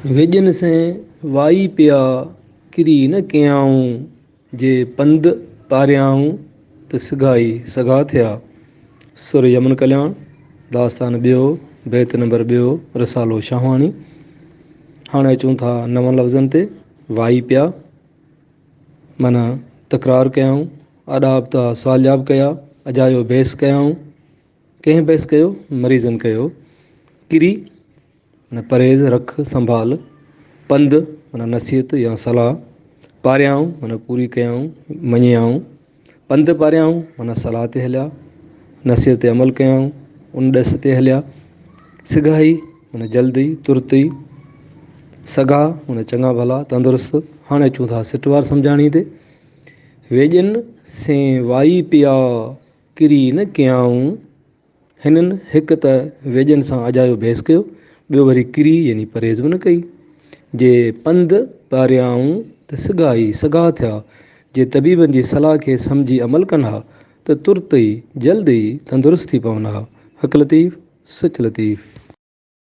वेजन से वाई पिया किरी न कयाऊं जे पंध पारियाऊं त सिगाई सगा थिया। सुर यमन कल्याण दास्तान ॿियो बैत नंबर ॿियो रसालो शाहवाणी। हाणे अचूं था नवं लफ़्ज़नि ते। वाई पिया माना तकरार कयाऊं, आॾाब था सुवाल जवाब कया, अजायो बहस कयाऊं। कंहिं बहस कयो? मरीज़नि कयो। किरी माना परहेज़ रख संभाल, पंध माना नसीहत या सलाह, पारियाऊं माना पूरी कयाऊं मञियाऊं, पंध पारियाऊं माना सलाह ते हलिया, नसीहत ते अमल कयाऊं उन ॾस ते हलिया, सिगाई माना जल्दी तुरत ई, सगा माना चङा भला तंदुरुस्त। हाणे अचूं था सिटवार सम्झाणी ते। वेजन से वाई पिया किरी न कयाऊं, हिननि हिकु त वेजन सां अजायो बहस कयो, ॿियो वरी किरी यानी परहेज़ बि न कई। जे पंध पारियाऊं त सिगाई सगा थिया, जे तबीबनि जी सलाह खे सम्झी अमल कनि हा त तुर्त ई जल्द ई तंदुरुस्त थी पवनि हा। हक़ लतीफ़ सच लतीफ़।